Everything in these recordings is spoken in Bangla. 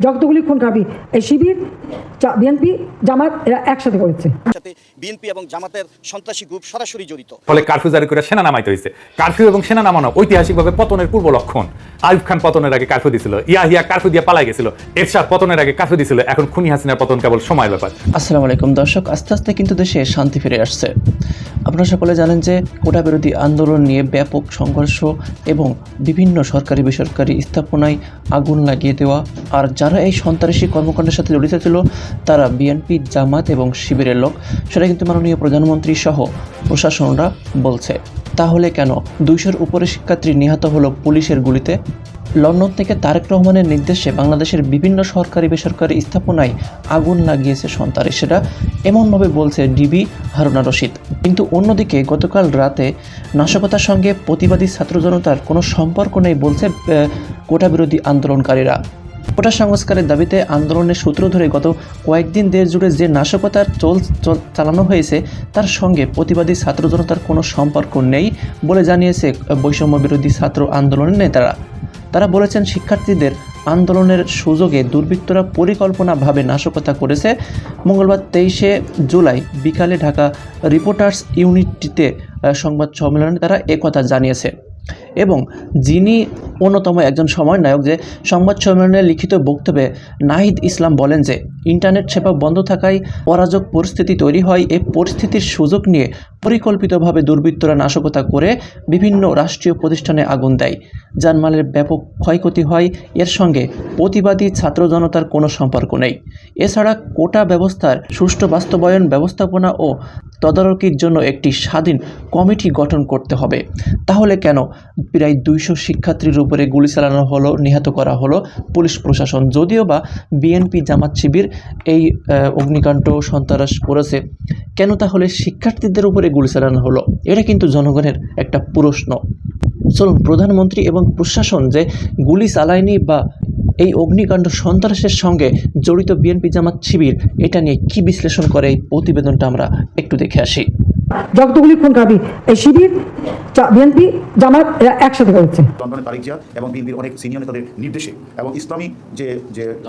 যতগুলি খুন খাবি এই শিবির বিএনপি জামাত এরা একসাথে করেছে। সাথে বিএনপি এবং জামাতের সন্ত্রাসী গ্রুপ সরাসরি জড়িত। ফলে কারফিউ জারি করে সেনা নামাইতে হয়েছে। কারফিউ এবং সেনা নামানো ঐতিহাসিকভাবে পতনের পূর্ব লক্ষণ। আইয়ুব খান পতনের আগে কারফিউ দিছিল, ইয়াহিয়া কারফিউ দিয়ে পালাই গেছিল, এরশাদ পতনের আগে কারফিউ দিছিল, এখন খুনি হাসিনার পতন কেবল সময়ের ব্যাপার। আসসালামু আলাইকুম দর্শক, আস্তে আস্তে কিন্তু দেশে শান্তি ফিরে আসছে। আপনারা সকলে জানেন যে কোটা বিরোধী আন্দোলন নিয়ে ব্যাপক সংঘর্ষ এবং বিভিন্ন সরকারি বেসরকারি স্থাপনায় আগুন লাগিয়ে দেওয়া, আর যারা এই সন্ত্রাসী কর্মকাণ্ডের সাথে জড়িত ছিল তারা বিএনপি, জামাত এবং শিবিরের লোক, সেটা কিন্তু মাননীয় প্রধানমন্ত্রী সহ প্রশাসনরা বলছে। তাহলে কেন 200-র উপরে শিক্ষার্থী নিহত হলো পুলিশের গুলিতে? লন্ডন থেকে তারেক রহমানের নির্দেশে বাংলাদেশের বিভিন্ন সরকারি বেসরকারি স্থাপনায় আগুন লাগিয়েছে সন্ত্রাসীরা, এমনভাবে বলছে ডিবি হারুনা রশিদ। কিন্তু অন্যদিকে গতকাল রাতে নাশকতার সঙ্গে প্রতিবাদী ছাত্র জনতার কোনো সম্পর্ক নেই বলছে কোটা বিরোধী আন্দোলনকারীরা। কোটা সংস্কারের দাবিতে আন্দোলনের সূত্র ধরে গত কয়েকদিন দেশ জুড়ে যে নাশকতা চালানো হয়েছে তার সঙ্গে প্রতিবাদী ছাত্র জনতার কোনো সম্পর্ক নেই বলে জানিয়েছে বৈষম্য বিরোধী ছাত্র আন্দোলনের নেতারা। তারা বলেছেন, শিক্ষার্থীদের আন্দোলনের সুযোগে দুর্বৃত্তরা পরিকল্পনাভাবে নাশকতা করেছে। মঙ্গলবার 23শে জুলাই বিকালে ঢাকা রিপোর্টার্স ইউনিটিতে সংবাদ সম্মেলনে তারা একথা জানিয়েছে। এবং যিনি অন্যতম একজন সমন্বয়ক, যে সংবাদ সম্মেলনে লিখিত বক্তব্যে নাহিদ ইসলাম বলেন যে ইন্টারনেট সেবা বন্ধ থাকায় অরাজক পরিস্থিতি তৈরি হয়। এই পরিস্থিতির সুযোগ নিয়ে পরিকল্পিতভাবে দুর্বৃত্তরা নাশকতা করে বিভিন্ন রাষ্ট্রীয় প্রতিষ্ঠানে আগুন দেয়, জানমালের ব্যাপক ক্ষয়ক্ষতি হয়। এর সঙ্গে প্রতিবাদী ছাত্র জনতার কোনো সম্পর্ক নেই। এছাড়া কোটা ব্যবস্থার সুষ্ঠু বাস্তবায়ন, ব্যবস্থাপনা ও তদারকির জন্য একটি স্বাধীন কমিটি গঠন করতে হবে। তাহলে কেন প্রায় 200 শিক্ষার্থীর উপরে গুলি চালানো হলো, নিহত করা হলো পুলিশ প্রশাসন? যদিও বা বিএনপি, জামাত, শিবির এই অগ্নিকাণ্ড সন্ত্রাস করেছে, কেন তাহলে শিক্ষার্থীদের উপরে গুলি চালানো হলো? এটা কিন্তু জনগণের একটা প্রশ্ন। চলুন, প্রধানমন্ত্রী এবং প্রশাসন যে গুলি চালায়নি বা এই অগ্নিকাণ্ড সন্ত্রাসের সঙ্গে জড়িত বিএনপি, জামাত, শিবির, এটা নিয়ে কি বিশ্লেষণ করে এই প্রতিবেদনটা আমরা একটু দেখে আসি। যতগুলি খুন খাবি এই শিবির বিএনপি জামাত এরা একসাথে করেছে। লন্ডনের তারিক জিয়া এবং বিএনপির অনেক সিনিয়র নেতাদের নির্দেশে এবং ইসলামী যে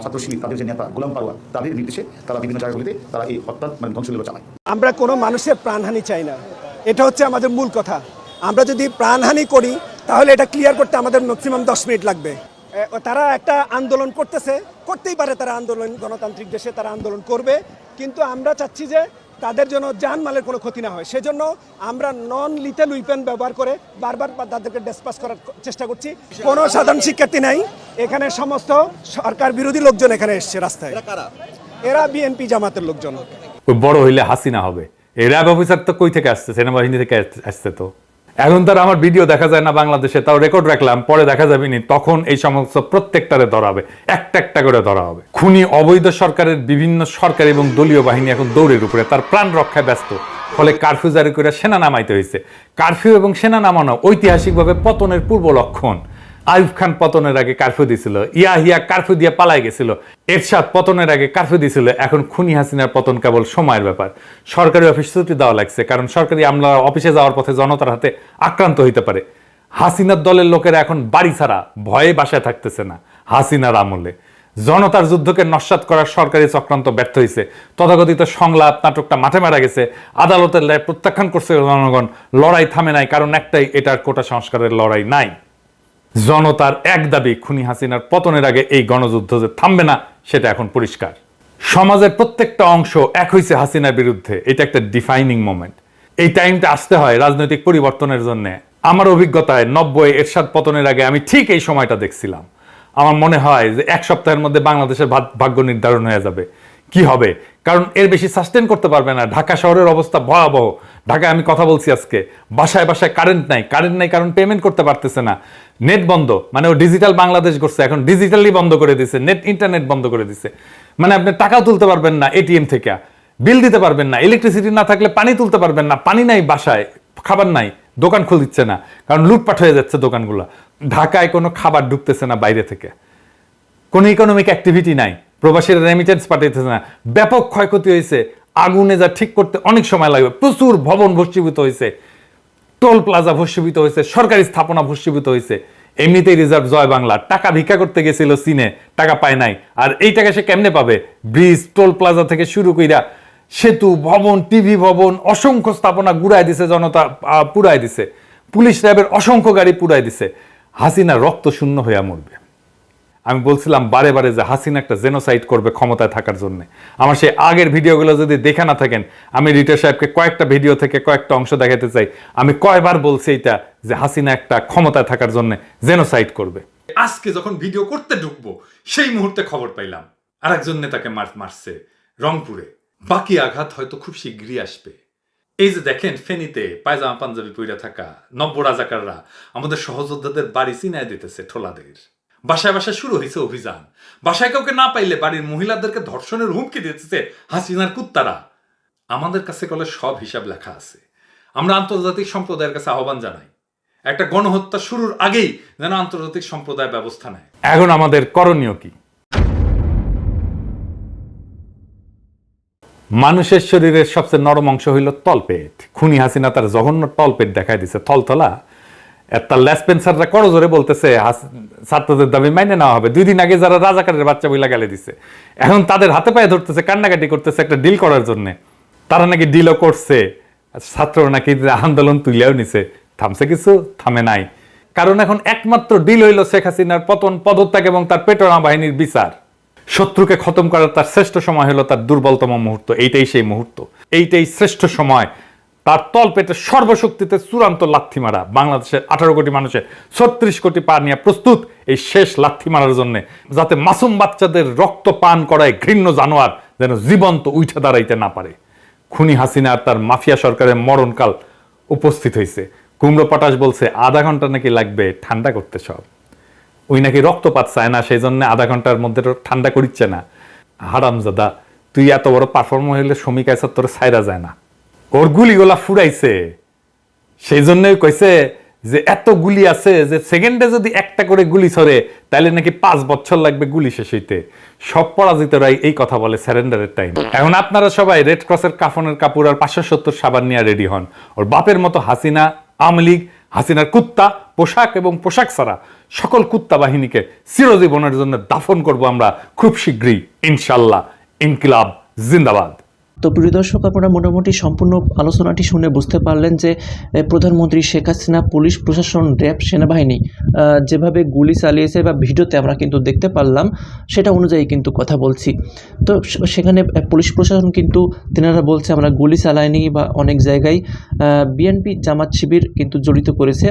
ছাত্র শিবির, তাদের যে নেতা গোলাম পারওয়ার, তাদের নির্দেশে তারা বিভিন্ন জায়গাগুলিতে তারা এই হত্যা ধ্বংসলীলা চালায়। আমরা কোনো মানুষের প্রাণহানি চাই না, এটা হচ্ছে আমাদের মূল কথা। আমরা যদি প্রাণহানি করি তাহলে এটা ক্লিয়ার করতে আমাদের ম্যাক্সিমাম 10 মিনিট লাগবে। তারা একটা আন্দোলন করতেই পারে, তারা আন্দোলন, গণতান্ত্রিক দেশে তারা আন্দোলন করবে, কিন্তু আমরা চাচ্ছি যে তাদের জন্য জানমালের কোনো ক্ষতি না হয়। সেজন্য আমরা নন লিথেল উইপেন ব্যবহার করে বারবার তাদেরকে ডিসপাস করার চেষ্টা করছি। কোনো সাধারণ শিক্ষার্থী নাই এখানে, সমস্ত সরকার বিরোধী লোকজন এখানে এসছে রাস্তায়। এরা বিএনপি, জামাতের লোকজন। বড় হইলে হাসিনা হবে। এই র্যাব অফিসার তো কই থেকে আসছে? সেনাবাহিনী থেকে আসছে। তো এখন তার আমার ভিডিও দেখা যায় না বাংলাদেশে, তাও রেকর্ড রাখলাম, পরে দেখা যাবে নি, তখন এই সমস্ত প্রত্যেকটারে ধরা হবে, একটা একটা করে ধরা হবে। খুনি অবৈধ সরকারের বিভিন্ন সরকারি এবং দলীয় বাহিনী এখন দৌড়ের উপরে, তার প্রাণ রক্ষায় ব্যস্ত। ফলে কারফিউ জারি করে সেনা নামাইতে হয়েছে। কারফিউ এবং সেনা নামানো ঐতিহাসিকভাবে পতনের পূর্ব লক্ষণ। আইয়ুব খান পতনের আগে কারফিউ দিছিল, ইয়াহিয়া কারফিউ দিয়ে পালাই গেছিল, এরশাদ পতনের আগে কারফিউ দিছিল, এখন খুনি হাসিনার পতন কেবল সময়ের ব্যাপার। সরকারি অফিস ছুটি দেওয়া লাগছে, কারণ সরকারি আমলা অফিসে যাওয়ার পথে জনতার হাতে আক্রান্ত হইতে পারে। হাসিনার দলের লোকেরা এখন বাড়ি ছাড়া, ভয়ে বাসায় থাকতেছে না। হাসিনার আমলে জনতার যুদ্ধকে নস্যাৎ করার সরকারি চক্রান্ত ব্যর্থ হয়েছে। তথাকথিত সংলাপ নাটকটা মাঠে মারা গেছে, আদালতের রায় প্রত্যাখ্যান করছে জনগণ। লড়াই থামে নাই, কারণ একটাই, এটার কোটা সংস্কারের লড়াই নাই। জনতার এক দাবি, খুনি হাসিনার পতনের আগে এই গণযুদ্ধ যে থামবে না সেটা এখন পরিষ্কার। সমাজের প্রত্যেকটা অংশ এক হয়েছে হাসিনার বিরুদ্ধে। এটা একটা ডিফাইনিং মোমেন্ট। এই টাইমটা আসতে হয় রাজনৈতিক পরিবর্তনের জন্য। আমার অভিজ্ঞতায় 90 এরশাদ পতনের আগে আমি ঠিক এই সময়টা দেখছিলাম। আমার মনে হয় যে 1 সপ্তাহের মধ্যে বাংলাদেশের ভাগ্য নির্ধারণ হয়ে যাবে। কি হবে? কারণ এর বেশি সাস্টেন করতে পারবে না। ঢাকা শহরের অবস্থা ভয়াবহ। ঢাকায় আমি কথা বলছি আজকে, বাসায় বাসায় কারেন্ট নাই, কারণ পেমেন্ট করতে পারতেছে না। নেট বন্ধ, মানে ও ডিজিটাল বাংলাদেশ করছে, এখন ডিজিটালি বন্ধ করে দিছে, ইন্টারনেট বন্ধ করে দিছে। মানে আপনি টাকাও তুলতে পারবেন না এটিএম থেকে, বিল দিতে পারবেন না, ইলেকট্রিসিটি না থাকলে পানি তুলতে পারবেন না, পানি নাই বাসায়, খাবার নাই, দোকান খুলে দিচ্ছে না, কারণ লুটপাট হয়ে যাচ্ছে দোকানগুলো। ঢাকায় কোনো খাবার ঢুকতেছে না বাইরে থেকে, কোনো ইকোনমিক অ্যাক্টিভিটি নাই, প্রবাসীরা রেমিটেন্স পাঠাইতেছে না, ব্যাপক ক্ষয়ক্ষতি হয়েছে। আগুনে যা ঠিক করতে অনেক সময় লাগবে। প্রচুর ভবন ভস্মীভূত হয়েছে, টোল প্লাজা ভস্মীভূত হয়েছে, সরকারি স্থাপনা ভস্মীভূত হয়েছে। এমনিতেই রিজার্ভ জয় বাংলা, টাকা ভিক্ষা করতে গেছিল চীনে, টাকা পায় নাই। আর এই টাকা সে কেমনে পাবে? ব্রিজ, টোল প্লাজা থেকে শুরু কইরা সেতু, ভবন, টিভি ভবন, অসংখ্য স্থাপনা গুড়ায় দিছে, জনতা পুরাই দিছে, পুলিশ র্যাবের অসংখ্য গাড়ি পুরাই দিছে। হাসিনা রক্ত শূন্য হইয়া মরবে। আমি বলছিলাম বারে বারে যে হাসিনা একটা জেনোসাইড করবে ক্ষমতায় থাকার জন্য। আমার সেই আগের ভিডিওগুলো যদি দেখে না থাকেন, আমি রিটার সাহেবকে কয়েকটা ভিডিও থেকে কয়েকটা অংশ দেখাতে চাই। আমি কয়বার বলছি এটা যে হাসিনা একটা ক্ষমতায় থাকার জন্য জেনোসাইড করবে। আজকে যখন ভিডিও করতে ঢুকবো সেই মুহূর্তে খবর পাইলাম আরেকজন নেতাকে মারছে রংপুরে। বাকি আঘাত হয়তো খুব শীঘ্রই আসবে। এই যে দেখেন ফেনীতে পায়জামা পাঞ্জাবি পইরা থাকা নব্য রাজাকাররা আমাদের সহযোদ্ধাদের বাড়ি চিনায় দিতেছে ঠোলাদের। বাসায় বাসায় শুরু হয়েছে অভিযান। বাসায় কাউকে না পাইলে বাড়ির মহিলাদেরকে ধর্ষণের হুমকি দিতেছে হাসিনার কুত্তারা। আমাদের কাছে কলে সব হিসাব লেখা আছে। আমরা আন্তর্জাতিক সম্প্রদায়ের কাছে আহ্বান জানাই, একটা গণহত্যা শুরুর আগেই যেন আন্তর্জাতিক সম্প্রদায় ব্যবস্থা নেয়। এখন আমাদের করণীয় কি? মানুষের শরীরের সবচেয়ে নরম অংশ হইল তলপেট। খুনি হাসিনা তার জঘন্য তলপেট দেখাই দিছে, থলথলা। তার লেসপেন্সাররা করজোরে বলতেছে ছাত্রদের দাবি মাইনে নেওয়া হবে। 2 দিন আগে যারা রাজাকারের বাচ্চা বইলা গালে দিছে, এখন তাদের হাতে পায়ে ধরতেছে, কান্নাকাটি করতেছে একটা ডিল করার জন্য। তারা নাকি ডিলও করছে, ছাত্র নাকি আন্দোলন তুইলেও নিছে। থামছে কিছু? থামে নাই। কারণ এখন একমাত্র ডিল হইল শেখ হাসিনার পতন, পদত্যাগ এবং তার পেটোয়া বাহিনীর বিচার। শত্রুকে খতম করার তার শ্রেষ্ঠ সময় হলো তার দুর্বলতম মুহূর্ত। এইটাই সেই মুহূর্ত, এইটাই শ্রেষ্ঠ সময়। তার তল পেটে সর্বশক্তিতে চূড়ান্ত লাথি মারা। বাংলাদেশের 18 কোটি মানুষের 36 কোটি পা নিয়ে প্রস্তুত এই শেষ লাথি মারার জন্য, যাতে মাসুম বাচ্চাদের রক্ত পান করায় ঘৃণ্য জানোয়ার যেন জীবন্ত উঠে দাঁড়াইতে না পারে। খুনি হাসিনা আর তার মাফিয়া সরকারের মরণকাল উপস্থিত হয়েছে। কুমড়ো পটাশ বলছে আধা ঘন্টা নাকি লাগবে ঠান্ডা করতে সব। ওই নাকি রক্তপাত চায় না, সেই জন্য আধা ঘন্টার মধ্যে ঠান্ডা করিচ্ছে না। হারামজাদা, তুই এত বড় পারফর্মার হইলে শ্রমিক আইসা তোর ছাইরা যায় না। ওর গুলিগুলা ফুরাইছে, সেই জন্যই কইছে যে এত গুলি আছে যে সেকেন্ডে যদি একটা করে গুলি ছড়ে তাহলে নাকি 5 বছর লাগবে গুলি শেষ হইতে। সব পরাজিতরাই এই কথা বলে স্যারেন্ডারের টাইম। এখন আপনারা সবাই রেড ক্রসের কাফনের কাপড় আর 570 সাবান নিয়ে রেডি হন। ওর বাপের মতো হাসিনা, আওয়ামী লীগ, হাসিনার কুত্তা, পোশাক এবং পোশাক ছাড়া সকল কুত্তা বাহিনীকে চিরজীবনের জন্য দাফন করব আমরা খুব শীঘ্রই, ইনশাল্লাহ। ইনকিলাব জিন্দাবাদ। তো প্রিয় দর্শক, আপনারা মোটামুটি সম্পূর্ণ আলোচনাটি শুনে বুঝতে পারলেন যে প্রধানমন্ত্রী শেখ হাসিনা, পুলিশ প্রশাসন, র্যাব, সেনাবাহিনী যেভাবে গুলি চালিয়েছে বা ভিডিওতে আমরা কিন্তু দেখতে পারলাম, সেটা অনুযায়ী কিন্তু কথা বলছি। তো সেখানে পুলিশ প্রশাসন কিন্তু তেনারা বলছে আমরা গুলি চালাইনি, বা অনেক জায়গায় বিএনপি জামাত শিবির কিন্তু জড়িত করেছে।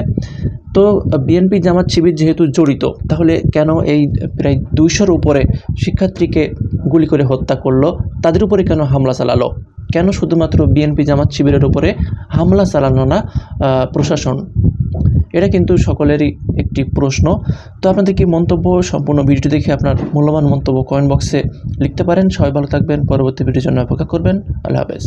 তো বিএনপি জামাত শিবির যেহেতু জড়িত, তাহলে কেন এই প্রায় 200-র উপরে শিক্ষার্থীকে গুলি করে হত্যা করলো? তাদের উপরে কেন হামলা চালালো? কেন শুধুমাত্র বিএনপি জামাত শিবিরের উপরে হামলা চালানো না প্রশাসন? এটা কিন্তু সকলেরই একটি প্রশ্ন। তো আপনাদের কি মন্তব্য? সম্পূর্ণ ভিডিও দেখে আপনার মূল্যবান মন্তব্য কমেন্ট বক্সে লিখতে পারেন। সবাই ভালো থাকবেন, পরবর্তী ভিডিওর জন্য অপেক্ষা করবেন। আল্লাহ হাফেজ।